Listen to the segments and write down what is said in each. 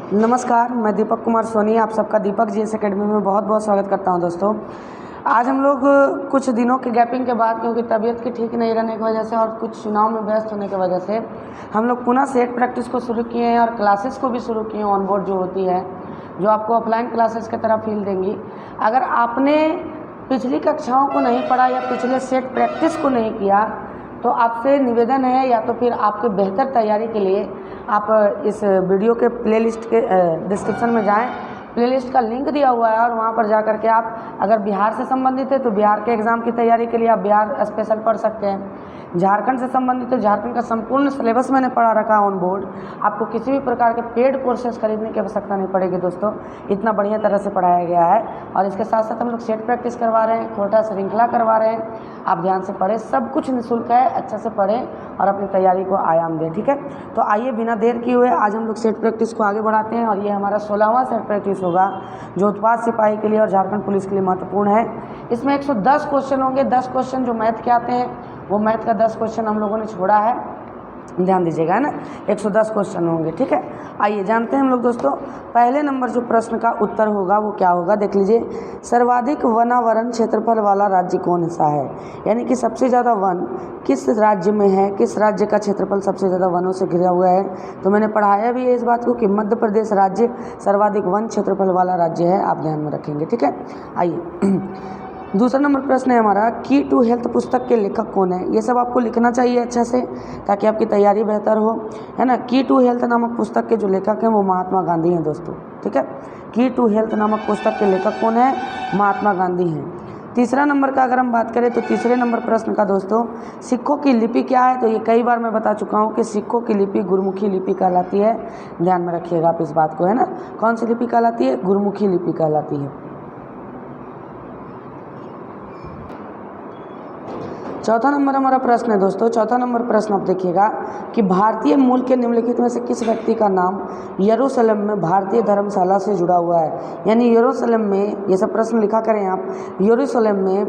नमस्कार, मैं दीपक कुमार सोनी आप सबका दीपक जीएस एकेडमी में बहुत बहुत स्वागत करता हूं। दोस्तों, आज हम लोग कुछ दिनों के गैपिंग के बाद, क्योंकि तबीयत की ठीक नहीं रहने की वजह से और कुछ चुनाव में व्यस्त होने की वजह से हम लोग पुनः सेट प्रैक्टिस को शुरू किए हैं और क्लासेस को भी शुरू किए हैं। ऑन बोर्ड जो होती है, जो आपको ऑफलाइन क्लासेस की तरह फील देंगी। अगर आपने पिछली कक्षाओं को नहीं पढ़ा या पिछले सेट प्रैक्टिस को नहीं किया तो आपसे निवेदन है, या तो फिर आपके बेहतर तैयारी के लिए आप इस वीडियो के प्लेलिस्ट के डिस्क्रिप्शन में जाएं। प्लेलिस्ट का लिंक दिया हुआ है और वहां पर जा कर के आप अगर बिहार से संबंधित है तो बिहार के एग्ज़ाम की तैयारी के लिए आप बिहार स्पेशल पढ़ सकते हैं। झारखंड से संबंधित है, झारखंड का संपूर्ण सिलेबस मैंने पढ़ा रखा है ऑन बोर्ड। आपको किसी भी प्रकार के पेड कोर्सेज खरीदने की आवश्यकता नहीं पड़ेगी दोस्तों, इतना बढ़िया तरह से पढ़ाया गया है। और इसके साथ साथ हम लोग सेट प्रैक्टिस करवा रहे हैं, कोटा श्रृंखला करवा रहे हैं। आप ध्यान से पढ़ें, सब कुछ निःशुल्क है, अच्छे से पढ़ें और अपनी तैयारी को आयाम दें। ठीक है, तो आइए बिना देर किए हुए आज हम लोग सेट प्रैक्टिस को आगे बढ़ाते हैं। और ये हमारा 16वां सेट प्रैक्टिस होगा, जो उत्पाद सिपाही के लिए और झारखंड पुलिस के लिए महत्वपूर्ण है। इसमें 110 क्वेश्चन होंगे। 10 क्वेश्चन जो मैथ के आते हैं, वो मैथ का 10 क्वेश्चन हम लोगों ने छोड़ा है, ध्यान दीजिएगा, है ना। 110 क्वेश्चन होंगे। ठीक है, आइए जानते हैं हम लोग दोस्तों। पहले नंबर जो प्रश्न का उत्तर होगा वो क्या होगा, देख लीजिए। सर्वाधिक वनावरण क्षेत्रफल वाला राज्य कौन सा है, यानी कि सबसे ज़्यादा वन किस राज्य में है, किस राज्य का क्षेत्रफल सबसे ज़्यादा वनों से घिरा हुआ है। तो मैंने पढ़ाया भी है इस बात को कि मध्य प्रदेश राज्य सर्वाधिक वन क्षेत्रफल वाला राज्य है, आप ध्यान में रखेंगे। ठीक है, आइए दूसरा नंबर प्रश्न है हमारा, की टू हेल्थ पुस्तक के लेखक कौन है। ये सब आपको लिखना चाहिए अच्छा से, ताकि आपकी तैयारी बेहतर हो, है ना। की टू हेल्थ नामक पुस्तक के जो लेखक हैं वो महात्मा गांधी हैं दोस्तों। ठीक है, की टू हेल्थ नामक पुस्तक के लेखक कौन है, महात्मा गांधी हैं। तीसरा नंबर का अगर हम बात करें तो तीसरे नंबर प्रश्न का दोस्तों, सिक्खों की लिपि क्या है। तो ये कई बार मैं बता चुका हूँ कि सिक्खों की लिपि गुरुमुखी लिपि कहलाती है, ध्यान में रखिएगा आप इस बात को, है ना। कौन सी लिपि कहलाती है, गुरुमुखी लिपि कहलाती है। चौथा नंबर हमारा प्रश्न है दोस्तों। चौथा नंबर प्रश्न आप देखिएगा कि भारतीय मूल के निम्नलिखित में से किस व्यक्ति का नाम यरूशलेम में भारतीय धर्मशाला से जुड़ा हुआ है। यानी यरूशलेम में, ये सब प्रश्न लिखा करें आप, यरूशलेम में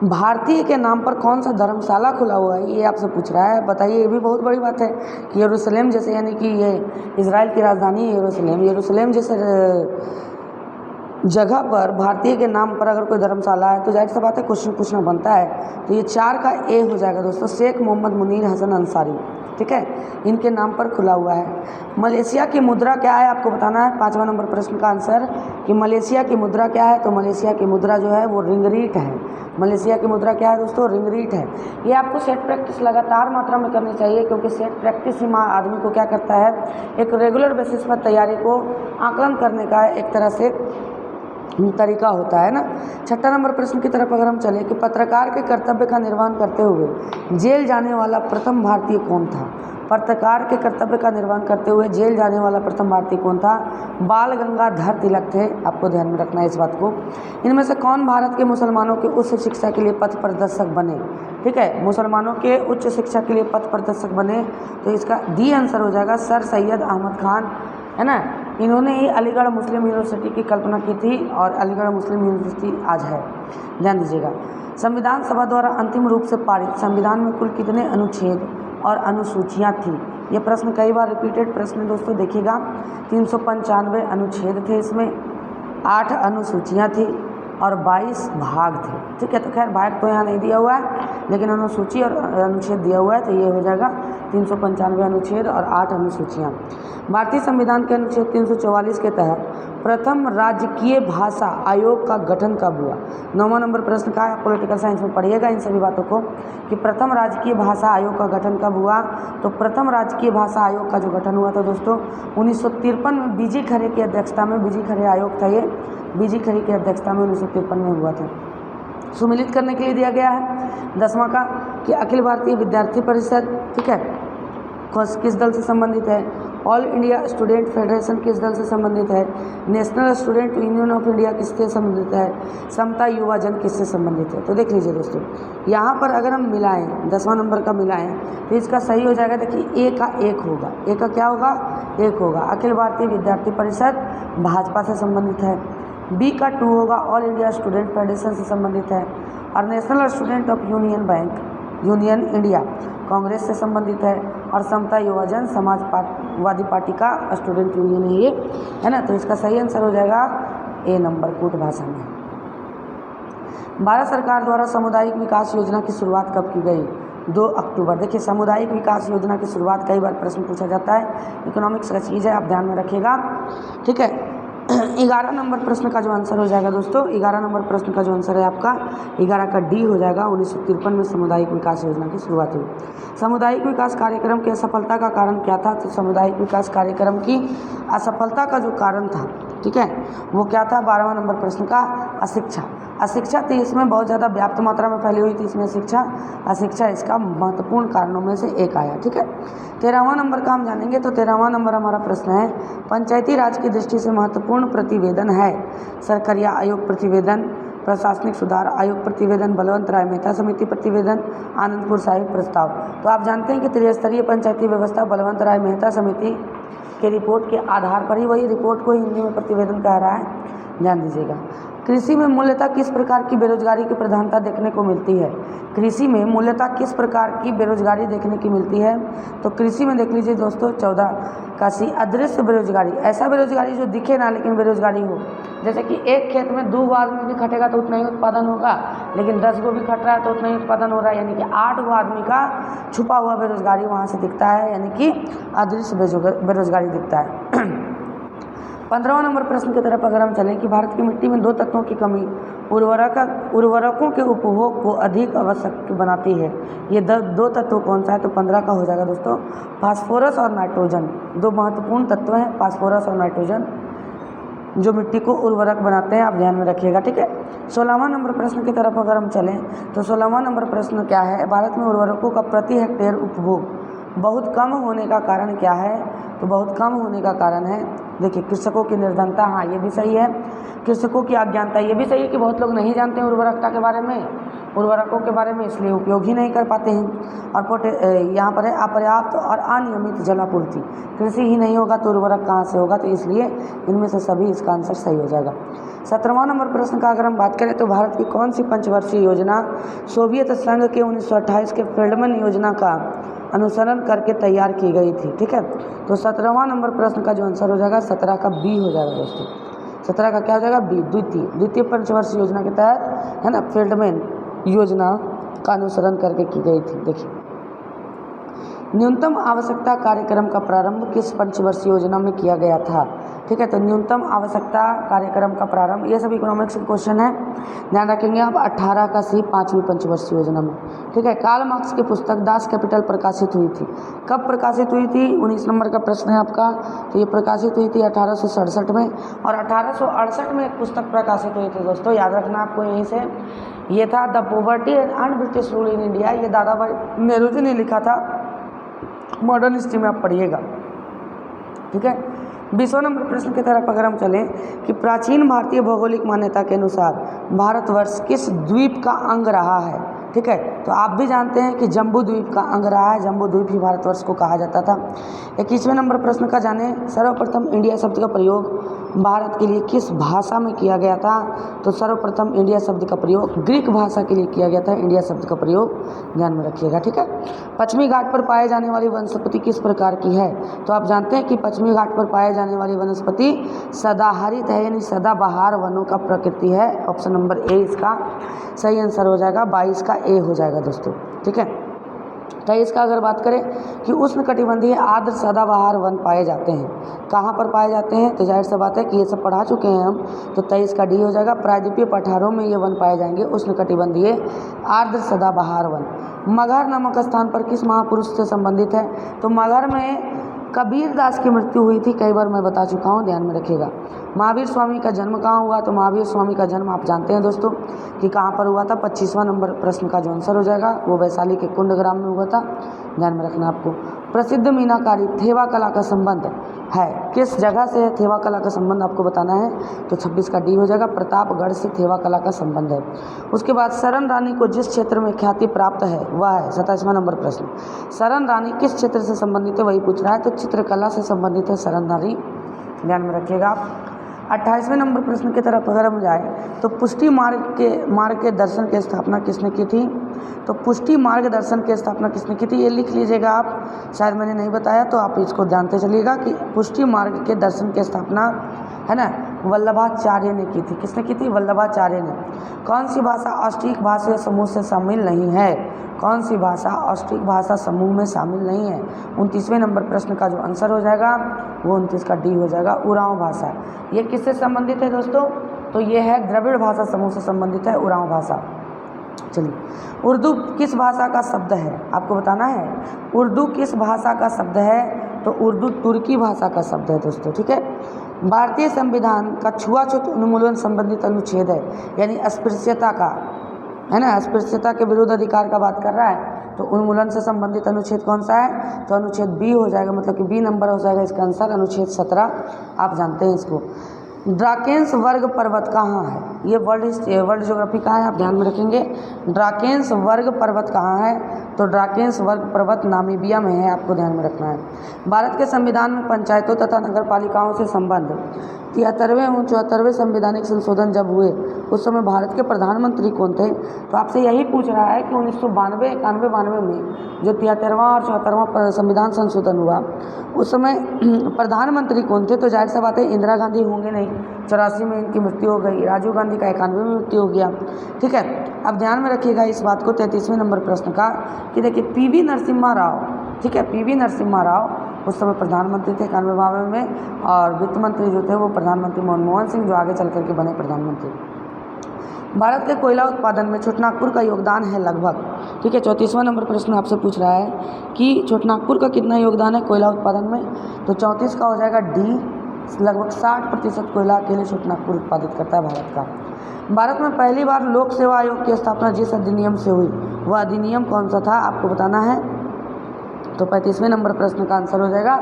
भारतीय के नाम पर कौन सा धर्मशाला खुला हुआ है, ये आपसे पूछ रहा है। बताइए, ये भी बहुत बड़ी बात है कि यरूशलेम जैसे, यानी कि ये इजराइल की राजधानी है यरूशलेम, यरूशलेम जैसे जगह पर भारतीय के नाम पर अगर कोई धर्मशाला है तो जाहिर सी बात है क्वेश्चन पूछना बनता है। तो ये 4 का ए हो जाएगा दोस्तों, शेख मोहम्मद मुनीर हसन अंसारी। ठीक है, इनके नाम पर खुला हुआ है। मलेशिया की मुद्रा क्या है, आपको बताना है। 5वां नंबर प्रश्न का आंसर कि मलेशिया की मुद्रा क्या है। तो मलेशिया की मुद्रा जो है वो रिंगरीट है। मलेशिया की मुद्रा क्या है दोस्तों, रिंगरीट है। ये आपको सेट प्रैक्टिस लगातार मात्रा में करनी चाहिए, क्योंकि सेट प्रैक्टिस ही आदमी को क्या करता है, एक रेगुलर बेसिस पर तैयारी को आकलन करने का एक तरह से तरीका होता है ना। छठा नंबर प्रश्न की तरफ अगर हम चलें कि पत्रकार के कर्तव्य का निर्वहन करते हुए जेल जाने वाला प्रथम भारतीय कौन था। पत्रकार के कर्तव्य का निर्वहन करते हुए जेल जाने वाला प्रथम भारतीय कौन था, बाल गंगाधर तिलक थे। आपको ध्यान में रखना है इस बात को। इनमें से कौन भारत के मुसलमानों के उच्च शिक्षा के लिए पथ प्रदर्शक बने। ठीक है, मुसलमानों के उच्च शिक्षा के लिए पथ प्रदर्शक बने, तो इसका डी आंसर हो जाएगा सर सैयद अहमद खान, है ना। इन्होंने ही अलीगढ़ मुस्लिम यूनिवर्सिटी की कल्पना की थी और अलीगढ़ मुस्लिम यूनिवर्सिटी आज है, ध्यान दीजिएगा। संविधान सभा द्वारा अंतिम रूप से पारित संविधान में कुल कितने अनुच्छेद और अनुसूचियां थी। ये प्रश्न कई बार रिपीटेड प्रश्न दोस्तों, देखिएगा। 395 अनुच्छेद थे, इसमें 8 अनुसूचियाँ थी और 22 भाग थे। ठीक है, तो खैर भाग तो यहाँ नहीं दिया हुआ है, लेकिन अनुसूची और अनुच्छेद दिया हुआ है, तो ये हो जाएगा 395 अनुच्छेद और 8 अनुसूचियाँ। भारतीय संविधान के अनुच्छेद 344 के तहत प्रथम राजकीय भाषा आयोग का गठन कब हुआ। 9वां नंबर प्रश्न का है, पॉलिटिकल साइंस में पढ़िएगा इन सभी बातों को कि प्रथम राजकीय भाषा आयोग का गठन कब हुआ। तो प्रथम राजकीय भाषा आयोग का जो गठन हुआ था दोस्तों 1953 में, बीजी खरे की अध्यक्षता में, बीजी खरे आयोग था ये, बीजी खरे की अध्यक्षता में 1953 में हुआ था। सुमिलित करने के लिए दिया गया है 10वां का कि अखिल भारतीय विद्यार्थी परिषद, ठीक है, किस दल से संबंधित है। ऑल इंडिया स्टूडेंट फेडरेशन किस दल से संबंधित है। National student union of India किससे संबंधित है। समता युवा जन किससे संबंधित है। तो देख लीजिए दोस्तों, यहाँ पर अगर हम मिलाएं, 10वां नंबर का मिलाएं तो इसका सही हो जाएगा। देखिए, ए का 1 होगा, ए का क्या होगा, 1 होगा। अखिल भारतीय विद्यार्थी परिषद भाजपा से संबंधित है। बी का 2 होगा, ऑल इंडिया स्टूडेंट फेडरेशन से संबंधित है। और national student of union bank union India Congress से संबंधित है, और समता युवजन समाजवादी पार्टी का स्टूडेंट यूनियन है ये, है ना। तो इसका सही आंसर हो जाएगा ए नंबर, कूट भाषा में। भारत सरकार द्वारा सामुदायिक विकास योजना की शुरुआत कब की गई? 2 अक्टूबर। देखिए, सामुदायिक विकास योजना की शुरुआत कई बार प्रश्न पूछा जाता है, इकोनॉमिक्स का चीज़ है, आप ध्यान में रखिएगा, ठीक है। 11 नंबर प्रश्न का जो आंसर हो जाएगा दोस्तों, 11 नंबर प्रश्न का जो आंसर है आपका 11 का डी हो जाएगा। 1953 में सामुदायिक विकास योजना की शुरुआत हुई। सामुदायिक विकास कार्यक्रम की असफलता का कारण क्या था? तो सामुदायिक विकास कार्यक्रम की असफलता का जो कारण था, ठीक है, वो क्या था? 12वां नंबर प्रश्न का अशिक्षा। अशिक्षा थी इसमें बहुत ज़्यादा व्याप्त मात्रा में फैली हुई थी इसमें अशिक्षा इसका महत्वपूर्ण कारणों में से एक आया, ठीक है। 13वां नंबर का हम जानेंगे, तो 13वां नंबर हमारा प्रश्न है, पंचायती राज की दृष्टि से महत्वपूर्ण प्रतिवेदन है। सरकरिया आयोग प्रतिवेदन, प्रशासनिक सुधार आयोग प्रतिवेदन, बलवंत राय मेहता समिति प्रतिवेदन, आनंदपुर साहिब प्रस्ताव। तो आप जानते हैं कि त्रिस्तरीय पंचायती व्यवस्था बलवंत राय मेहता समिति के रिपोर्ट के आधार पर ही, वही रिपोर्ट को हिंदी में प्रतिवेदन कह रहा है, ध्यान दीजिएगा। कृषि में मूल्यतः किस प्रकार की बेरोजगारी की प्रधानता देखने को मिलती है? कृषि में मूल्यतः किस प्रकार की बेरोजगारी देखने की मिलती है? तो कृषि में देख लीजिए दोस्तों, 14 का सी, अदृश्य बेरोजगारी, ऐसा बेरोजगारी जो दिखे ना लेकिन बेरोजगारी हो। जैसे कि एक खेत में 2 आदमी भी खटेगा तो उतना ही उत्पादन होगा, लेकिन 10 गो भी खट रहा है तो उतना ही उत्पादन हो रहा है, यानी कि 8 गो आदमी का छुपा हुआ बेरोजगारी वहाँ से दिखता है, यानी कि अदृश्य बेरोजगारी दिखता है। 15वां नंबर प्रश्न की तरफ अगर हम चलें कि भारत की मिट्टी में 2 तत्वों की कमी उर्वरकों के उपभोग को अधिक आवश्यक बनाती है। ये 2 तत्व कौन सा है? तो 15 का हो जाएगा दोस्तों, फास्फोरस और नाइट्रोजन। 2 महत्वपूर्ण तत्व हैं, फास्फोरस और नाइट्रोजन, जो मिट्टी को उर्वरक बनाते हैं, आप ध्यान में रखिएगा, ठीक है। 16वां नंबर प्रश्न की तरफ अगर हम चलें तो 16वां नंबर प्रश्न क्या है? भारत में उर्वरकों का प्रति हेक्टेयर उपभोग बहुत कम होने का कारण क्या है? तो बहुत कम होने का कारण है, देखिए, कृषकों की निर्धनता, हाँ ये भी सही है, कृषकों की अज्ञानता, ये भी सही है कि बहुत लोग नहीं जानते हैं उर्वरकता के बारे में, उर्वरकों के बारे में, इसलिए उपयोग ही नहीं कर पाते हैं। और यहाँ पर है अपर्याप्त और अनियमित जलापूर्ति, कृषि ही नहीं होगा तो उर्वरक कहाँ से होगा? तो इसलिए इनमें से सभी इसका आंसर सही हो जाएगा। 17वां नंबर प्रश्न का अगर हम बात करें तो भारत की कौन सी पंचवर्षीय योजना सोवियत संघ के 1928 के फेल्डमैन योजना का अनुसरण करके तैयार की गई थी, ठीक है। तो 17वां नंबर प्रश्न का जो आंसर हो जाएगा 17 का बी हो जाएगा दोस्तों। 17 का क्या हो जाएगा? बी, द्वितीय पंचवर्षीय योजना के तहत, है ना, फेल्डमैन योजना का अनुसरण करके की गई थी। देखिए, न्यूनतम आवश्यकता कार्यक्रम का प्रारंभ किस पंचवर्षीय योजना में किया गया था? ठीक है, तो न्यूनतम आवश्यकता कार्यक्रम का प्रारंभ, ये सब इकोनॉमिक्स के क्वेश्चन है, ध्यान रखेंगे आप। 18 का सी, 5वीं पंचवर्षीय योजना में, ठीक है। कार्ल मार्क्स की पुस्तक दास कैपिटल प्रकाशित हुई थी, कब प्रकाशित हुई थी? 19 नंबर का प्रश्न है आपका। तो ये प्रकाशित हुई थी 1867 में, और 1868 में एक पुस्तक प्रकाशित हुई थी दोस्तों, याद रखना आपको यहीं से, ये था the poverty and British rule in India. ये दादा भाई नेहरू जी ने लिखा था, मॉडर्न हिस्ट्री में आप पढ़िएगा, ठीक है। 20वां नंबर प्रश्न की तरफ अगर हम चलें कि प्राचीन भारतीय भौगोलिक मान्यता के अनुसार भारतवर्ष किस द्वीप का अंग रहा है? ठीक है, तो आप भी जानते हैं कि जम्बू द्वीप का अंग रहा है, जम्बू द्वीप ही भारतवर्ष को कहा जाता था। 21वें नंबर प्रश्न का जाने, सर्वप्रथम इंडिया शब्द का प्रयोग भारत के लिए किस भाषा में किया गया था? तो सर्वप्रथम इंडिया शब्द का प्रयोग ग्रीक भाषा के लिए किया गया था, इंडिया शब्द का प्रयोग, ध्यान में रखिएगा, ठीक है। पश्चिमी घाट पर पाए जाने वाली वनस्पति किस प्रकार की है? तो आप जानते हैं कि पश्चिमी घाट पर पाए जाने वाली वनस्पति सदाहरित है, यानी सदाबहार वनों का प्रकृति है। ऑप्शन नंबर ए इसका सही आंसर हो जाएगा, 22 का ए हो जाएगा दोस्तों, ठीक है। 23 का अगर बात करें कि उष्णकटिबंधीय आर्द्र सदाबहार वन पाए जाते हैं, कहाँ पर पाए जाते हैं? तो जाहिर सी बात है कि ये सब पढ़ा चुके हैं हम, तो 23 का डी हो जाएगा। प्रायद्वीपीय पठारों में ये वन पाए जाएंगे, उष्णकटिबंधीय आर्द्र सदाबहार वन। मगहर नामक स्थान पर किस महापुरुष से संबंधित है? तो मगहर में कबीर दास की मृत्यु हुई थी, कई बार मैं बता चुका हूँ, ध्यान में रखिएगा। महावीर स्वामी का जन्म कहाँ हुआ? तो महावीर स्वामी का जन्म आप जानते हैं दोस्तों कि कहाँ पर हुआ था। 25वां नंबर प्रश्न का जो आंसर हो जाएगा वो वैशाली के कुंडग्राम में हुआ था, ध्यान में रखना आपको। प्रसिद्ध मीनाकारी थेवा कला का संबंध है, किस जगह से है थेवा कला का संबंध आपको बताना है? तो 26 का डी हो जाएगा, प्रतापगढ़ से थेवा कला का संबंध है। उसके बाद शरण रानी को जिस क्षेत्र में ख्याति प्राप्त है वह है, 27वां नंबर प्रश्न, शरण रानी किस क्षेत्र से संबंधित है? वही पूछ रहा है, तो चित्रकला से संबंधित है शरण रानी, ध्यान में रखिएगा आप। 28वें नंबर प्रश्न की तरफ अगर हम जाए तो पुष्टि मार्ग के दर्शन की स्थापना किसने की थी? तो पुष्टि मार्ग दर्शन की स्थापना किसने की थी, ये लिख लीजिएगा आप। शायद मैंने नहीं बताया तो आप इसको जानते चलिएगा कि पुष्टि मार्ग के दर्शन की स्थापना है ना वल्लभाचार्य ने की थी। किसने की थी? वल्लभाचार्य ने। कौन सी भाषा ऑस्ट्रिक भाषा समूह से शामिल नहीं है? कौन सी भाषा ऑस्ट्रिक भाषा समूह में शामिल नहीं है? 29वें नंबर प्रश्न का जो आंसर हो जाएगा वो 29 का डी हो जाएगा, उरांव भाषा। ये किससे संबंधित है दोस्तों? तो ये है द्रविड़ भाषा समूह से संबंधित है उरांव भाषा। चलिए, उर्दू किस भाषा का शब्द है? आपको बताना है उर्दू किस भाषा का शब्द है। तो उर्दू तुर्की भाषा का शब्द है दोस्तों, ठीक है। भारतीय संविधान का छुआछूत उन्मूलन संबंधित अनुच्छेद है, यानी अस्पृश्यता का, है ना, अस्पृश्यता के विरुद्ध अधिकार का बात कर रहा है। तो उन्मूलन से संबंधित अनुच्छेद कौन सा है? तो अनुच्छेद बी हो जाएगा, मतलब कि बी नंबर हो जाएगा इसका आंसर, अनुच्छेद 17। आप जानते हैं इसको। ड्राकेंस वर्ग पर्वत कहाँ है? ये वर्ल्ड ज्योग्राफी का है, आप ध्यान में रखेंगे। ड्राकेंस वर्ग पर्वत कहाँ है? तो ड्राकेंस वर्ग पर्वत नामीबिया में है, आपको ध्यान में रखना है। भारत के संविधान में पंचायतों तथा नगर पालिकाओं से संबंध 73वें और 74वें संवैधानिक संशोधन जब हुए उस समय भारत के प्रधानमंत्री कौन थे? तो आपसे यही पूछ रहा है कि 1992, 91, 92 में जो 73वां और 74वां संविधान संशोधन हुआ उस समय प्रधानमंत्री कौन थे? तो जाहिर सा बात है इंदिरा गांधी होंगे नहीं, 84 में इनकी मृत्यु हो गई। राजीव गांधी का 91 में मृत्यु हो गया, ठीक है। अब ध्यान में रखिएगा इस बात को 33वें नंबर प्रश्न का कि देखिए पीवी नरसिम्हा राव, ठीक है, पीवी नरसिम्हा राव उस समय प्रधानमंत्री थे 91 में, और वित्त मंत्री जो थे वो प्रधानमंत्री मनमोहन सिंह, जो आगे चल करके बने प्रधानमंत्री। भारत के कोयला उत्पादन में छोटनागपुर का योगदान है लगभग, ठीक है। 34वां नंबर प्रश्न आपसे पूछ रहा है कि छोटनागपुर का कितना योगदान है कोयला उत्पादन में? तो 34 का हो जाएगा डी, लगभग 60% कोयला अकेले छोटनागपुर उत्पादित करता है भारत का। भारत में पहली बार लोक सेवा आयोग की स्थापना जिस अधिनियम से हुई वह अधिनियम कौन सा था? आपको बताना है। तो 35वें नंबर प्रश्न का आंसर हो जाएगा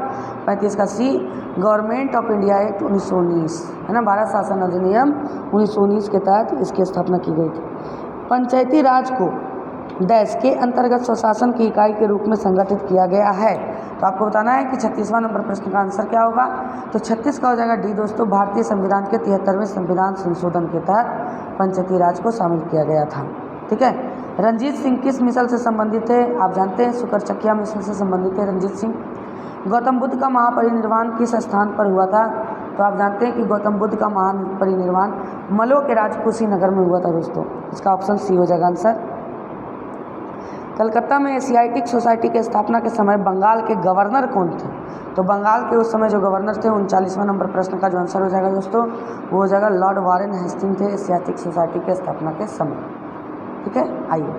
35 का सी, गवर्नमेंट ऑफ इंडिया एक्ट 1919, है ना, भारत शासन अधिनियम 1919 के तहत इसकी स्थापना की गई थी। पंचायती राज को देश के अंतर्गत स्वशासन की इकाई के रूप में संगठित किया गया है। तो आपको बताना है कि 36वां नंबर प्रश्न का आंसर क्या होगा? तो 36 का हो जाएगा डी दोस्तों, भारतीय संविधान के 73वें संविधान संशोधन के तहत पंचायती राज को शामिल किया गया था, ठीक है। रंजीत सिंह किस मिसल से संबंधित है? आप जानते हैं शुक्रचक्किया मिशन से संबंधित है रंजीत सिंह। गौतम बुद्ध का महापरिनिर्वाण किस स्थान पर हुआ था? तो आप जानते हैं कि गौतम बुद्ध का महापरिनिर्वाण मलो के राज कुशीनगर में हुआ था दोस्तों, इसका ऑप्शन सी हो जाएगा आंसर। कलकत्ता में एशियाटिक सोसाइटी की स्थापना के समय बंगाल के गवर्नर कौन थे? तो बंगाल के उस समय जो गवर्नर थे, 39वां नंबर प्रश्न का जो आंसर हो जाएगा दोस्तों वो हो जाएगा लॉर्ड वारेन हेस्टिंग थे एशियाटिक सोसाइटी की स्थापना के समय, ठीक है। आइए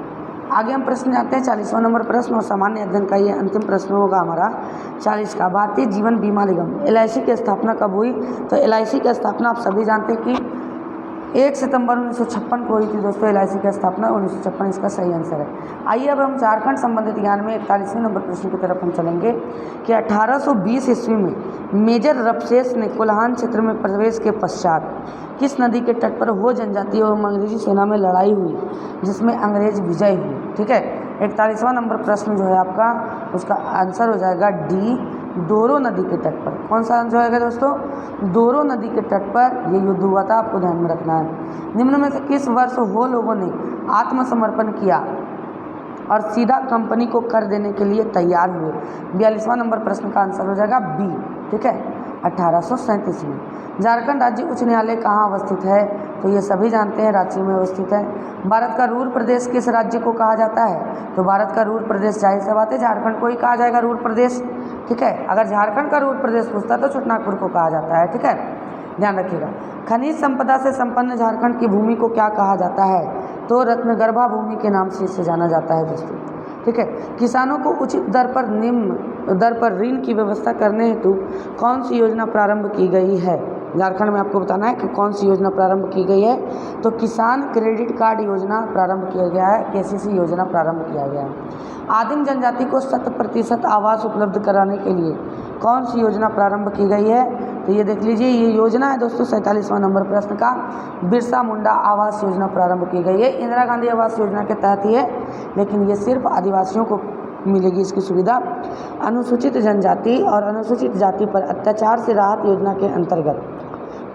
आगे हम प्रश्न जाते हैं 40वां नंबर प्रश्न, और सामान्य अध्ययन का ये अंतिम प्रश्न होगा हमारा 40 का। भारतीय जीवन बीमा निगम LIC की स्थापना कब हुई? तो LIC की स्थापना आप सभी जानते हैं कि 1 सितंबर 1956 को हुई थी दोस्तों, LIC की स्थापना 1956 इसका सही आंसर है। आइए अब हम झारखंड संबंधित ज्ञान में 41वें नंबर प्रश्न की तरफ हम चलेंगे कि 1820 ईस्वी में मेजर रबसेस ने कोल्हान क्षेत्र में प्रवेश के पश्चात किस नदी के तट पर हो जनजाति और अंग्रेजी सेना में लड़ाई हुई जिसमें अंग्रेज विजय हुई, ठीक है। 41वां नंबर प्रश्न जो है आपका उसका आंसर हो जाएगा डी, डोरो नदी के तट पर। कौन सा आंसर होगा दोस्तों? डोरो नदी के तट पर ये युद्ध हुआ था, आपको ध्यान में रखना है। निम्न में से किस वर्ष वो लोगों ने आत्मसमर्पण किया और सीधा कंपनी को कर देने के लिए तैयार हुए? 42वां नंबर प्रश्न का आंसर हो जाएगा बी, ठीक है, 1837 में। झारखंड राज्य उच्च न्यायालय कहाँ अवस्थित है? तो ये सभी जानते हैं रांची में अवस्थित है। भारत का रूर प्रदेश किस राज्य को कहा जाता है? तो भारत का रूर प्रदेश जाहिर सी बात है झारखंड को ही कहा जाएगा रूर प्रदेश, ठीक है। अगर झारखंड का रूर प्रदेश पूछता तो छोटनागपुर को कहा जाता है, ठीक है, ध्यान रखिएगा। खनिज संपदा से संपन्न झारखंड की भूमि को क्या कहा जाता है? तो रत्नगर्भा भूमि के नाम से इसे जाना जाता है दोस्तों, ठीक है। किसानों को उचित दर पर निम्न दर पर ऋण की व्यवस्था करने हेतु कौन सी योजना प्रारंभ की गई है? झारखंड में आपको बताना है कि कौन सी योजना प्रारंभ की गई है। तो किसान क्रेडिट कार्ड योजना प्रारंभ किया गया है, KCC योजना प्रारंभ किया गया है। आदिम जनजाति को 100% आवास उपलब्ध कराने के लिए कौन सी योजना प्रारंभ की गई है? तो ये देख लीजिए, ये योजना है दोस्तों 47वां नंबर प्रश्न का, बिरसा मुंडा आवास योजना प्रारंभ की गई है। इंदिरा गांधी आवास योजना के तहत ही है, लेकिन ये सिर्फ आदिवासियों को मिलेगी इसकी सुविधा। अनुसूचित जनजाति और अनुसूचित जाति पर अत्याचार से राहत योजना के अंतर्गत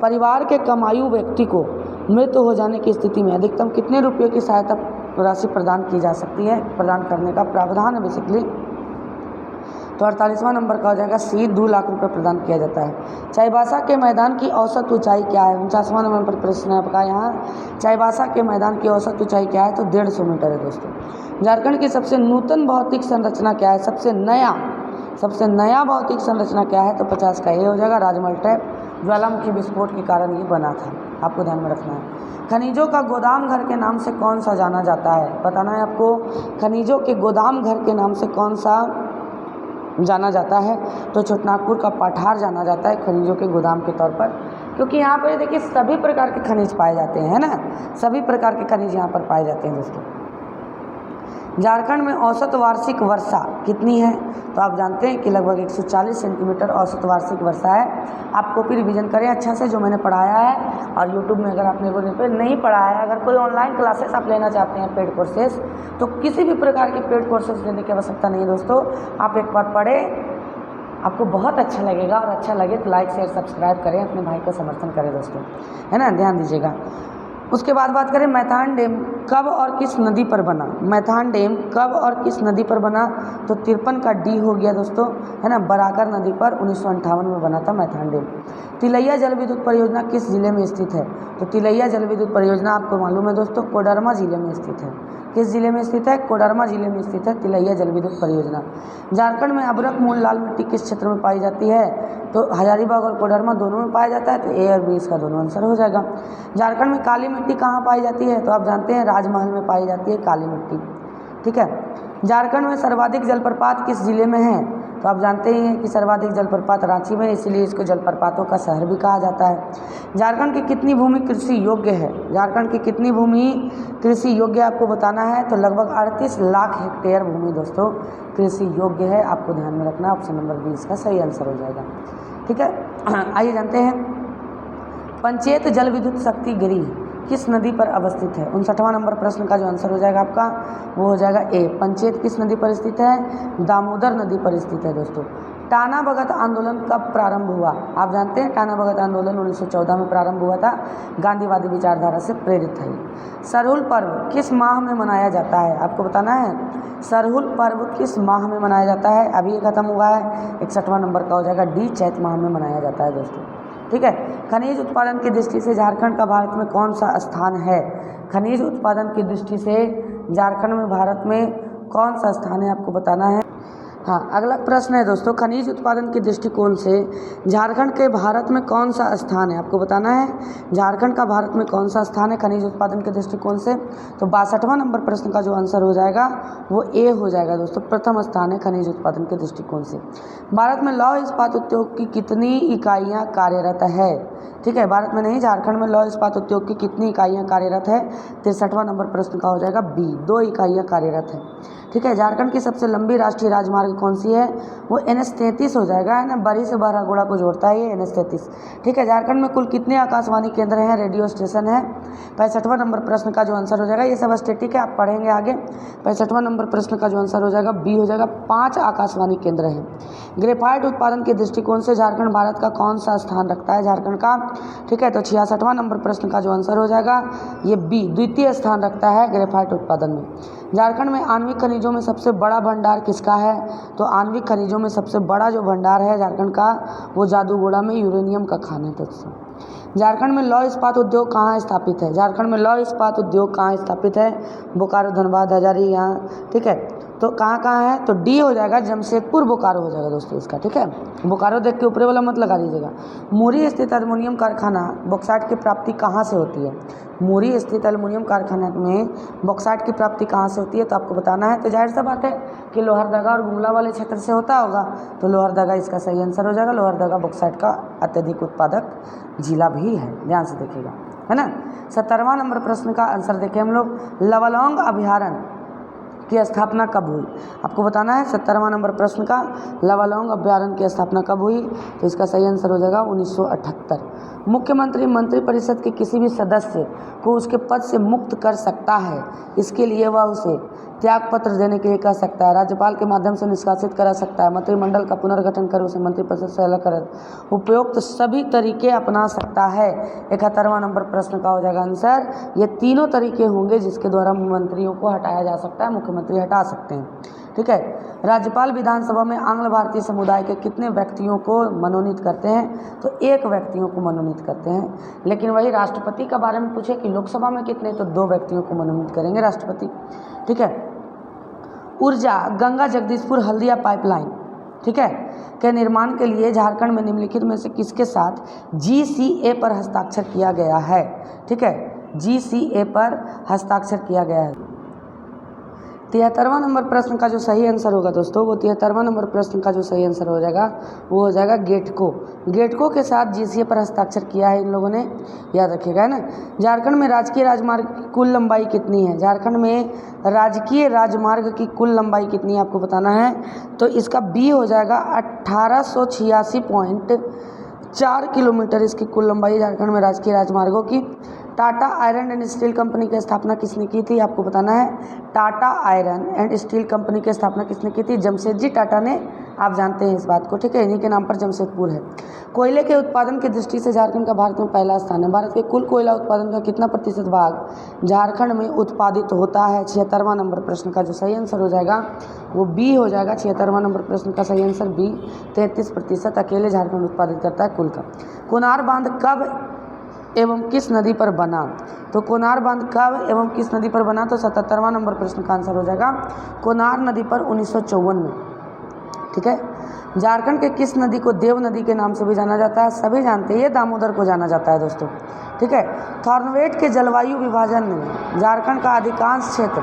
परिवार के कमायु व्यक्ति को मृत हो जाने की स्थिति में अधिकतम कितने रुपये की सहायता राशि प्रदान की जा सकती है, प्रदान करने का प्रावधान है बेसिकली। तो 48वां नंबर का हो जाएगा सी, 2 लाख रुपये प्रदान किया जाता है। चाईबासा के मैदान की औसत ऊंचाई क्या है? 49वां नंबर पर प्रश्न है आपका यहाँ। चाईबासा के मैदान की औसत ऊंचाई क्या है? तो 150 मीटर है दोस्तों। झारखंड की सबसे नूतन भौतिक संरचना क्या है? सबसे नया भौतिक संरचना क्या है? तो 50 का ये हो जाएगा राजमहल ट्रैप। ज्वालामुखी विस्फोट के कारण ये बना था, आपको ध्यान में रखना है। खनिजों का गोदाम घर के नाम से कौन सा जाना जाता है? बताना है आपको। खनिजों के गोदाम घर के नाम से कौन सा जाना जाता है? तो छोटनागपुर का पठार जाना जाता है खनिजों के गोदाम के तौर पर, क्योंकि यहाँ पर देखिए सभी प्रकार के खनिज पाए जाते हैं, है ना, सभी प्रकार के खनिज यहाँ पर पाए जाते हैं दोस्तों। झारखंड में औसत वार्षिक वर्षा कितनी है? तो आप जानते हैं कि लगभग 140 सेंटीमीटर औसत वार्षिक वर्षा है। आप कॉपी रिवीजन करें अच्छा से जो मैंने पढ़ाया है, और यूट्यूब में अगर आपने वो नहीं पढ़ाया है, अगर कोई ऑनलाइन क्लासेस आप लेना चाहते हैं पेड कोर्सेज, तो किसी भी प्रकार के पेड कोर्सेज लेने की आवश्यकता नहीं है दोस्तों। आप एक बार पढ़ें, आपको बहुत अच्छा लगेगा, और अच्छा लगे तो लाइक शेयर सब्सक्राइब करें, अपने भाई का समर्थन करें दोस्तों, है ना, ध्यान दीजिएगा। उसके बाद बात करें मैथान डैम कब और किस नदी पर बना? मैथान डैम कब और किस नदी पर बना? तो 53 का डी हो गया दोस्तों, है ना, बराकर नदी पर 1958 में बना था मैथान डैम। तिलैया जल विद्युत परियोजना किस जिले में स्थित है? तो तिलैया जल विद्युत परियोजना आपको मालूम है दोस्तों, कोडरमा जिले में स्थित है। किस जिले में स्थित है? कोडरमा जिले में स्थित है तिलैया जल विद्युत परियोजना। झारखंड में अभ्रक मूल लाल मिट्टी किस क्षेत्र में पाई जाती है? तो हजारीबाग और कोडरमा दोनों में पाया जाता है, तो ए और बी इसका दोनों आंसर हो जाएगा। झारखंड में काली मिट्टी कहाँ पाई जाती है? तो आप जानते हैं राजमहल में पाई जाती है काली मिट्टी, ठीक है। झारखंड में सर्वाधिक जलप्रपात किस जिले में है? तो आप जानते ही हैं कि सर्वाधिक जलप्रपात रांची में, इसीलिए इसको जलप्रपातों का शहर भी कहा जाता है। झारखंड की कितनी भूमि कृषि योग्य है? झारखंड की कितनी भूमि कृषि योग्य आपको बताना है? तो लगभग 38 लाख हेक्टेयर भूमि दोस्तों कृषि योग्य है, आपको ध्यान में रखना। ऑप्शन नंबर 20 का सही आंसर हो जाएगा, ठीक है। आइए जानते हैं पंचेत जल विद्युत शक्ति गृह किस नदी पर अवस्थित है? 59वां नंबर प्रश्न का जो आंसर हो जाएगा आपका वो हो जाएगा ए। पंचेत किस नदी पर स्थित है? दामोदर नदी पर स्थित है दोस्तों। टाना भगत आंदोलन कब प्रारंभ हुआ? आप जानते हैं टाना भगत आंदोलन 1914 में प्रारंभ हुआ था, गांधीवादी विचारधारा से प्रेरित है। सरहुल पर्व किस माह में मनाया जाता है? आपको बताना है सरहुल पर्व किस माह में मनाया जाता है। अभी ये खत्म हुआ है, 61वां नंबर का हो जाएगा डी, चैत माह में मनाया जाता है दोस्तों, ठीक है। खनिज उत्पादन की दृष्टि से झारखंड का भारत में कौन सा स्थान है? खनिज उत्पादन की दृष्टि से झारखंड में भारत में कौन सा स्थान है, आपको बताना है। हाँ, अगला प्रश्न है दोस्तों, खनिज उत्पादन के दृष्टिकोण से झारखंड के भारत में कौन सा स्थान है, आपको बताना है। झारखंड का भारत में कौन सा स्थान है खनिज उत्पादन के दृष्टिकोण से? तो 62वां नंबर प्रश्न का जो आंसर हो जाएगा वो ए हो जाएगा दोस्तों, प्रथम स्थान है खनिज उत्पादन के दृष्टिकोण से। भारत में लौह इस्पात उद्योग की कितनी इकाइयाँ कार्यरत है? ठीक है, भारत में नहीं, झारखंड में लौह इस्पात उद्योग की कितनी इकाइयाँ कार्यरत है? 63वां नंबर प्रश्न का हो जाएगा बी, 2 इकाइयाँ कार्यरत है, ठीक है। झारखंड की सबसे लंबी राष्ट्रीय राजमार्ग कौन सी है? वो NH-33 हो जाएगा, है ना, बरी से बहरागोड़ा को जोड़ता है ये NH-33, ठीक है। झारखंड में कुल कितने आकाशवाणी केंद्र हैं, रेडियो स्टेशन है? 65वां नंबर प्रश्न का जो आंसर हो जाएगा, ये सब स्टैटिक है, आप पढ़ेंगे आगे। 65वां नंबर प्रश्न का जो आंसर हो जाएगा बी हो जाएगा, 5 आकाशवाणी केंद्र हैं। ग्रेफाइट उत्पादन के दृष्टिकोण से झारखंड भारत का कौन सा स्थान रखता है? झारखंड का, ठीक है। तो 66वां नंबर प्रश्न का जो आंसर हो जाएगा ये बी, द्वितीय स्थान रखता है ग्रेफाइट उत्पादन में। झारखंड में आणविक खनिजों में सबसे बड़ा भंडार किसका है? तो आणविक खनिजों में सबसे बड़ा जो भंडार है झारखंड का वो जादूगोड़ा में यूरेनियम का खान है दोस्तों। झारखंड में लौह इस्पात उद्योग कहाँ स्थापित है? झारखंड में लौह इस्पात उद्योग कहाँ स्थापित है? बोकारो, धनबाद, हजारी, यहाँ, ठीक है। तो कहाँ कहाँ है? तो डी हो जाएगा, जमशेदपुर बोकारो हो जाएगा दोस्तों इसका, ठीक है। बोकारो देख के ऊपरी वाला मत लगा दीजिएगा। मुरी स्थित एल्युमिनियम कारखाना बॉक्साइट की प्राप्ति कहाँ से होती है? मुरी स्थित एल्युमिनियम कारखाना में बॉक्साइट की प्राप्ति कहाँ से होती है? तो आपको बताना है। तो जाहिर सा बात है कि लोहरदगा और गुमला वाले क्षेत्र से होता होगा, तो लोहरदगा इसका सही आंसर हो जाएगा। लोहरदगा बॉक्साइट का अत्यधिक उत्पादक जिला भी है, ध्यान से देखिएगा, है ना। 70वां नंबर प्रश्न का आंसर देखें हम लोग, लवलोंग अभयारण्य की स्थापना कब हुई? आपको बताना है 70वां नंबर प्रश्न का, लवलोंग अभयारण्य की स्थापना कब हुई? तो इसका सही आंसर हो जाएगा 1978। मुख्यमंत्री मंत्रिपरिषद के किसी भी सदस्य को उसके पद से मुक्त कर सकता है, इसके लिए वह उसे त्यागपत्र देने के लिए कह सकता है, राज्यपाल के माध्यम से निष्कासित करा सकता है, मंत्रिमंडल का पुनर्गठन कर उसे मंत्रिपरिषद से अलग कर, उपयुक्त सभी तरीके अपना सकता है। 71वां नंबर प्रश्न का हो जाएगा आंसर, ये तीनों तरीके होंगे जिसके द्वारा मंत्रियों को हटाया जा सकता है, मुख्यमंत्री हटा सकते हैं। ठीक है, राज्यपाल विधानसभा में आंग्ल भारतीय समुदाय के कितने व्यक्तियों को मनोनीत करते हैं? तो एक व्यक्तियों को मनोनीत करते हैं। लेकिन वही राष्ट्रपति के बारे में पूछे कि लोकसभा में कितने, तो 2 व्यक्तियों को मनोनीत करेंगे राष्ट्रपति। ठीक है, ऊर्जा गंगा जगदीशपुर हल्दिया पाइपलाइन, ठीक है, के निर्माण के लिए झारखंड में निम्नलिखित में से किसके साथ GCA पर हस्ताक्षर किया गया है? ठीक है, GCA पर हस्ताक्षर किया गया है। 73वां नंबर प्रश्न का जो सही आंसर होगा दोस्तों, वो 73वां नंबर प्रश्न का जो सही आंसर हो जाएगा वो हो जाएगा गेटको। गेटको के साथ GCA पर हस्ताक्षर किया है इन लोगों ने, याद रखिएगा ना। झारखंड में राजकीय राजमार्ग की कुल लंबाई कितनी है? झारखंड में राजकीय राजमार्ग की कुल लंबाई कितनी है आपको बताना है। तो इसका बी हो जाएगा 1886.4 किलोमीटर इसकी कुल लंबाई झारखंड में राजकीय राजमार्गों की। Tata iron and steel company की स्थापना किसने की थी आपको बताना है। Tata iron and steel company की स्थापना किसने की थी? जमशेदजी टाटा ने, आप जानते हैं इस बात को, ठीक है, इन्हीं के नाम पर जमशेदपुर है। कोयले के उत्पादन की दृष्टि से झारखंड का भारत में पहला स्थान है। भारत के कुल कोयला उत्पादन का कितना प्रतिशत भाग झारखंड में उत्पादित होता है? 76वां नंबर प्रश्न का जो सही आंसर हो जाएगा वो बी हो जाएगा। 76वां नंबर प्रश्न का सही आंसर बी, 33% अकेले झारखंड उत्पादित करता है कुल का। कोनार बांध कब एवं किस नदी पर बना? तो कोनार बांध कब एवं किस नदी पर बना? तो 77वां नंबर प्रश्न का आंसर हो जाएगा कोनार नदी पर 1954 में। ठीक है, झारखंड के किस नदी को देव नदी के नाम से भी जाना जाता है? सभी जानते हैं, ये दामोदर को जाना जाता है दोस्तों। ठीक है, थॉर्नवेट के जलवायु विभाजन में झारखंड का अधिकांश क्षेत्र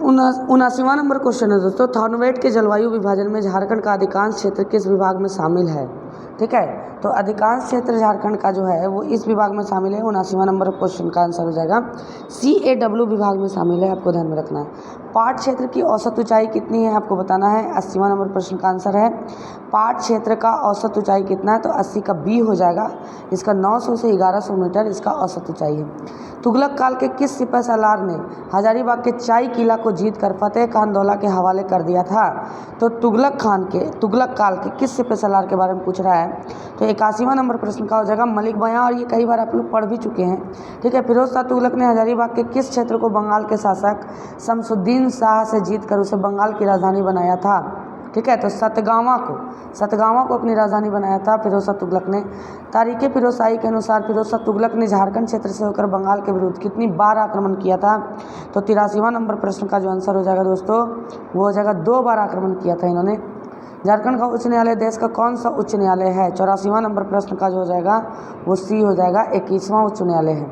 79वां नंबर क्वेश्चन है दोस्तों, थॉर्नवेट के जलवायु विभाजन में झारखंड का अधिकांश क्षेत्र किस विभाग में शामिल है? ठीक है, तो अधिकांश क्षेत्र झारखंड का जो है वो इस विभाग में शामिल है। 79वां नंबर क्वेश्चन का आंसर हो जाएगा CAW विभाग में शामिल है, आपको ध्यान में रखना है। पाट क्षेत्र की औसत ऊंचाई कितनी है आपको बताना है। 80वां नंबर प्रश्न का आंसर है पाट क्षेत्र का औसत ऊंचाई कितना है? तो 80 का बी हो जाएगा। इसका 900 से 1100 मीटर इसका औसत ऊंचाई है। तुगलक काल के किस सिपह सालार ने हजारीबाग के चाई किला को जीतकर फतेह खान दौला के हवाले कर दिया था? तो तुगलक काल के किस सिपह सालार के बारे में पूछ रहा है। तो 81वां नंबर प्रश्न का हो जाएगा मलिक बयां, और ये कई बार आप लोग पढ़ भी चुके हैं। ठीक है, फिरोज शाह तुगलक ने हजारीबाग के किस क्षेत्र को बंगाल के शासक शमसुद्दीन शाह से जीतकर उसे बंगाल की राजधानी बनाया था? ठीक है, तो सतगावा को अपनी राजधानी बनाया था फिरोज शाह तुगलक ने। तारीख़ फिरोज शाही के अनुसार फिरोज शाह तुगलक ने झारखंड क्षेत्र से होकर बंगाल के विरुद्ध कितनी बार आक्रमण किया था? तो 83वां नंबर प्रश्न का जो आंसर हो जाएगा दोस्तों वो हो जाएगा 2 बार आक्रमण किया था इन्होंने। झारखंड का उच्च न्यायालय देश का कौन सा उच्च न्यायालय है? 84वां नंबर प्रश्न का जो हो जाएगा वो सी हो जाएगा, 21वां उच्च न्यायालय है।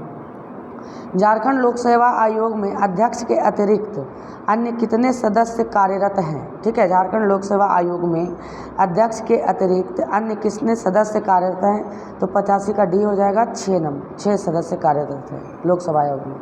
झारखंड लोक सेवा आयोग में अध्यक्ष के अतिरिक्त अन्य कितने सदस्य कार्यरत हैं? ठीक है, झारखंड लोक सेवा आयोग में अध्यक्ष के अतिरिक्त अन्य कितने सदस्य कार्यरत हैं? तो 85 का डी हो जाएगा, 6 सदस्य कार्यरत हैं लोकसभा आयोग में।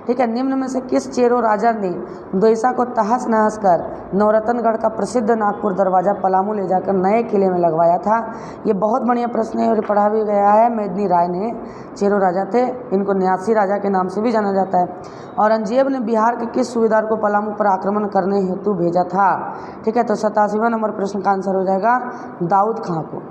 ठीक है, निम्न में से किस चेरो राजा ने द्वेषा को तहस नहस कर नवरत्नगढ़ का प्रसिद्ध नागपुर दरवाज़ा पलामू ले जाकर नए किले में लगवाया था? ये बहुत बढ़िया प्रश्न है और पढ़ा भी गया है। मेदिनी राय ने चेरो राजा थे, इनको न्यासी राजा के नाम से भी जाना जाता है। औरंगजेब ने बिहार के किस सूबेदार को पलामू पर आक्रमण करने हेतु भेजा था? ठीक है, तो 87वां नंबर प्रश्न का आंसर हो जाएगा दाऊद खां को।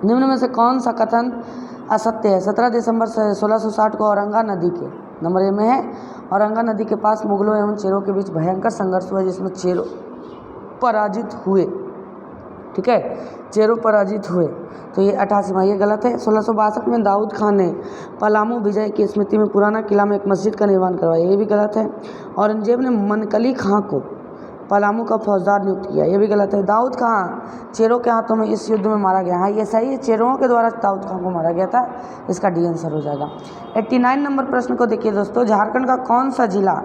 निम्न में से कौन सा कथन असत्य है? 17 दिसंबर 1660 को औरंगा नदी के नंबर ए में है, औरंगा नदी के पास मुगलों एवं चेरों के बीच भयंकर संघर्ष हुआ जिसमें चेरो पराजित हुए। ठीक है, चेरो पराजित हुए, तो ये 88वां, ये गलत है। 1662 में दाऊद खान ने पलामू विजय की स्मृति में पुराना किला में एक मस्जिद का निर्माण करवाया, ये भी गलत है। औरंगजेब ने मनकली खां को पलामू का फौजदार नियुक्त किया, ये भी गलत है। दाऊद खां चेरों के हाथों में इस युद्ध में मारा गया, हाँ ये सही है, चेरों के द्वारा दाऊद खां को मारा गया था, इसका डी आंसर हो जाएगा। 89 नंबर प्रश्न को देखिए दोस्तों, झारखंड का कौन सा जिला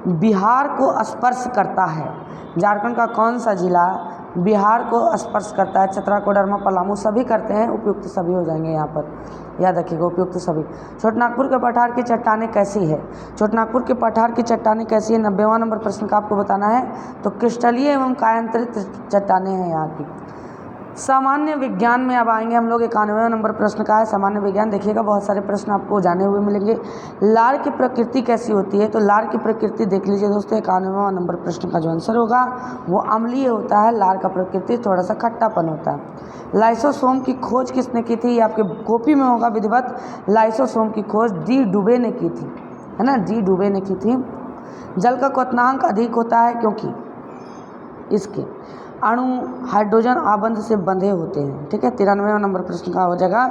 बिहार को स्पर्श करता है? झारखंड का कौन सा जिला बिहार को स्पर्श करता है? चतरा, कोडरमा, पलामू सभी करते हैं, उपयुक्त सभी हो जाएंगे यहाँ पर, याद रखिएगा उपयुक्त सभी। छोटनागपुर के पठार की चट्टानें कैसी है? छोटनागपुर के पठार की चट्टानें कैसी है? 90वां नंबर प्रश्न का आपको बताना है। तो क्रिस्टलीय एवं कायांतरित चट्टानें हैं यहाँ की। सामान्य विज्ञान में अब आएंगे हम लोग। 91वां नंबर प्रश्न का है सामान्य विज्ञान। देखिएगा बहुत सारे प्रश्न आपको जाने हुए मिलेंगे। लार की प्रकृति कैसी होती है, तो लार की प्रकृति देख लीजिए दोस्तों। 91वां नंबर प्रश्न का जो आंसर होगा वो अम्लीय होता है। लार का प्रकृति थोड़ा सा खट्टापन होता है। लाइसोसोम की खोज किसने की थी, ये आपके कॉपी में होगा विधिवत। लाइसोसोम की खोज डी डुबे ने की थी, है ना, डी डुबे ने की थी। जल का क्वथनांक अधिक होता है क्योंकि इसके अणु हाइड्रोजन आबंध से बंधे होते हैं। ठीक है, 93वां नंबर प्रश्न का हो जाएगा।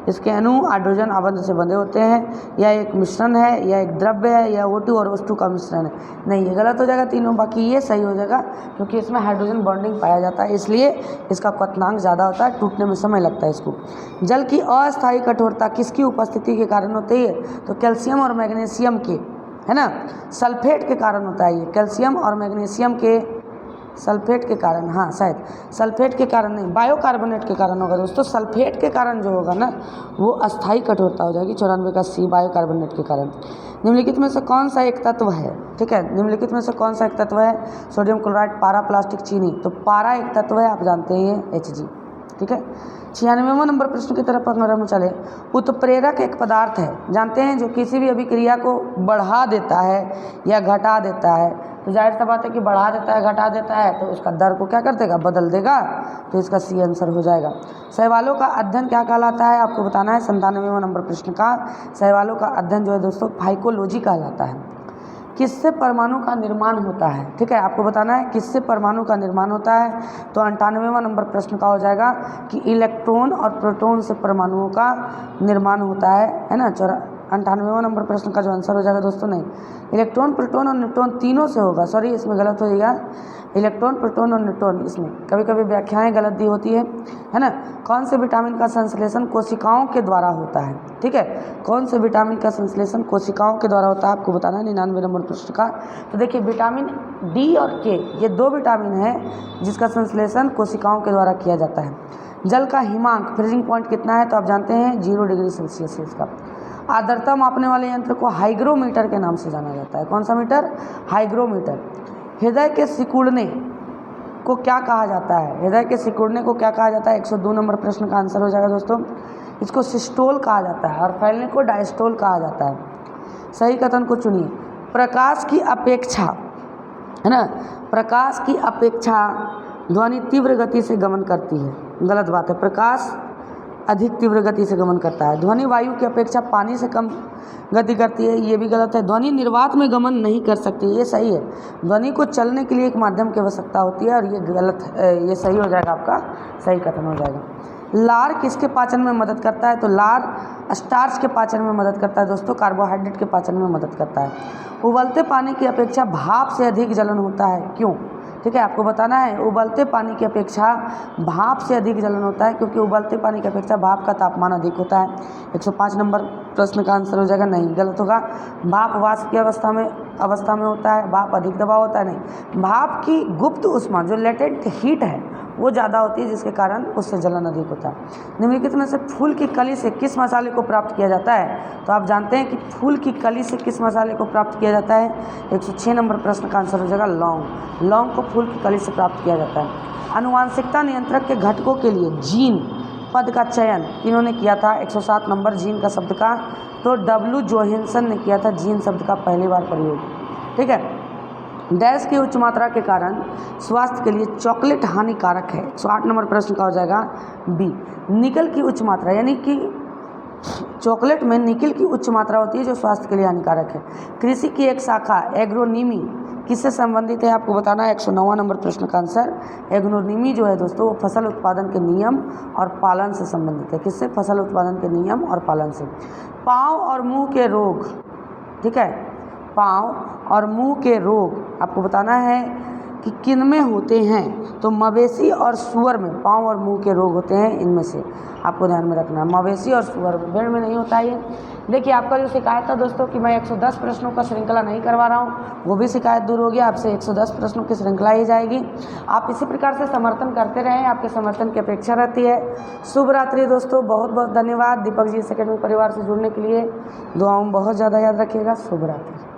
इसके अणु हाइड्रोजन आबंध से बंधे होते हैं। यह एक मिश्रण है, यह एक द्रव्य है, यह O2 और H2 का मिश्रण है। नहीं, ये गलत हो जाएगा तीनों, बाकी ये सही हो जाएगा क्योंकि इसमें हाइड्रोजन बॉन्डिंग पाया जाता है, इसलिए इसका क्वथनांक ज़्यादा होता है, टूटने में समय लगता है इसको। जल की अस्थायी कठोरता किसकी उपस्थिति के कारण होती है, तो कैल्शियम और मैग्नीशियम के, है ना, सल्फेट के कारण होता है ये। कैल्शियम और मैग्नीशियम के सल्फेट के कारण, हाँ शायद सल्फेट के कारण नहीं, बायोकार्बोनेट के कारण होगा दोस्तों। सल्फेट के कारण जो होगा ना वो अस्थायी कठोरता हो जाएगी। 94 का सी, बायोकार्बोनेट के कारण। निम्नलिखित में से कौन सा एक तत्व है, ठीक है, निम्नलिखित में से कौन सा एक तत्व है, सोडियम क्लोराइड, पारा, प्लास्टिक, चीनी। तो पारा एक तत्व है, आप जानते हैं ये Hg। ठीक है, 96वां नंबर प्रश्न की तरफ अगर हम चले, उत्प्रेरक एक पदार्थ है, जानते हैं, जो किसी भी अभिक्रिया को बढ़ा देता है या घटा देता है। तो जाहिर सा बात है कि बढ़ा देता है, घटा देता है, तो उसका दर को क्या कर देगा, बदल देगा। तो इसका सी आंसर हो जाएगा। शैवालों का अध्ययन क्या कहलाता है, आपको बताना है। 97वां नंबर प्रश्न का शैवालों का अध्ययन जो है दोस्तों फाइकोलॉजी कहलाता है। किससे परमाणु का निर्माण होता है, ठीक है, आपको बताना है किससे परमाणु का निर्माण होता है। तो 98वां नंबर प्रश्न का हो जाएगा कि इलेक्ट्रॉन और प्रोटॉन से परमाणुओं का निर्माण होता है ना। 98वां नंबर प्रश्न का जो आंसर हो जाएगा दोस्तों, नहीं, इलेक्ट्रॉन, प्रोटॉन और न्यूट्रॉन तीनों से होगा। सॉरी, इसमें गलत हो जाएगा, इलेक्ट्रॉन, प्रोटॉन और न्यूट्रॉन। इसमें कभी कभी व्याख्याएं गलत दी होती है ना। कौन से विटामिन का संश्लेषण कोशिकाओं के द्वारा होता है, ठीक है, कौन से विटामिन का संश्लेषण कोशिकाओं के द्वारा होता है, आपको बताना है। 99 नंबर प्रश्न का। तो देखिए, विटामिन डी और के, ये दो विटामिन हैं जिसका संश्लेषण कोशिकाओं के द्वारा किया जाता है। जल का हिमांक, फ्रीजिंग पॉइंट कितना है, तो आप जानते हैं 0 डिग्री सेल्सियस है इसका। आर्द्रता मापने वाले यंत्र को हाइग्रोमीटर के नाम से जाना जाता है। कौन सा मीटर, हाइग्रोमीटर। हृदय के सिकुड़ने को क्या कहा जाता है, हृदय के सिकुड़ने को क्या कहा जाता है, 102 नंबर प्रश्न का आंसर हो जाएगा दोस्तों। इसको सिस्टोल कहा जाता है और फैलने को डायस्टोल कहा जाता है। सही कथन को चुनिए। प्रकाश की अपेक्षा, है ना, प्रकाश की अपेक्षा ध्वनि तीव्र गति से गमन करती है। गलत बात है, प्रकाश अधिक तीव्र गति से गमन करता है। ध्वनि वायु की अपेक्षा पानी से कम गति करती है, ये भी गलत है। ध्वनि निर्वात में गमन नहीं कर सकती, ये सही है। ध्वनि को चलने के लिए एक माध्यम की आवश्यकता होती है, और ये गलत है, ये सही हो जाएगा, आपका सही कथन हो जाएगा। लार किसके पाचन में मदद करता है, तो लार स्टार्च के पाचन में मदद करता है दोस्तों, कार्बोहाइड्रेट के पाचन में मदद करता है। उबलते पानी की अपेक्षा भाप से अधिक जलन होता है, क्यों, ठीक है, आपको बताना है। उबलते पानी की अपेक्षा भाप से अधिक जलन होता है क्योंकि उबलते पानी की अपेक्षा भाप का तापमान अधिक होता है। 105 नंबर प्रश्न का आंसर हो जाएगा, नहीं, गलत होगा। भाप वाष्प की अवस्था में होता है, भाप अधिक दबाव होता है, नहीं। भाप की गुप्त ऊष्मा, जो लेटेंट हीट है, वो ज़्यादा होती है, जिसके कारण उससे जलन अधिक होता है। निम्नलिखित में से फूल की कली से किस मसाले को प्राप्त किया जाता है, तो आप जानते हैं कि फूल की कली से किस मसाले को प्राप्त किया जाता है। 106 नंबर प्रश्न का आंसर हो जाएगा लौंग। लौंग को फूल की कली से प्राप्त किया जाता है। आनुवांशिकता नियंत्रक के घटकों के लिए जीन पद का चयन इन्होंने किया था। 107 नंबर जीन का शब्द का, तो W जोहेंसन ने किया था जीन शब्द का पहली बार प्रयोग, ठीक है। डैश की उच्च मात्रा के कारण स्वास्थ्य के लिए चॉकलेट हानिकारक है। 108 नंबर प्रश्न का हो जाएगा बी। निकल की उच्च मात्रा, यानी कि चॉकलेट में निकल की उच्च मात्रा होती है जो स्वास्थ्य के लिए हानिकारक है। कृषि की एक शाखा एग्रोनॉमी किससे संबंधित है, आपको बताना है। 109वां नंबर प्रश्न का आंसर एग्रोनॉमी जो है दोस्तों, वो फसल उत्पादन के नियम और पालन से संबंधित है। किससे, फसल उत्पादन के नियम और पालन से। पाँव और मुंह के रोग, ठीक है, पाँव और मुंह के रोग आपको बताना है कि किन में होते हैं, तो मवेशी और सूअर में पाँव और मुंह के रोग होते हैं, इनमें से आपको ध्यान में रखना है। मवेशी और सूअर में, भेड़ में नहीं होता है ये। देखिए, आपका जो शिकायत था दोस्तों कि मैं 110 प्रश्नों का श्रृंखला नहीं करवा रहा हूँ, वो भी शिकायत दूर हो गया। आपसे 110 प्रश्नों की श्रृंखला ही जाएगी। आप इसी प्रकार से समर्थन करते रहें, आपके समर्थन की अपेक्षा रहती है। शुभ रात्रि दोस्तों, बहुत बहुत धन्यवाद। दीपक जी अकेडमी परिवार से जुड़ने के लिए दुआओं बहुत ज़्यादा याद रखिएगा। शुभ रात्रि।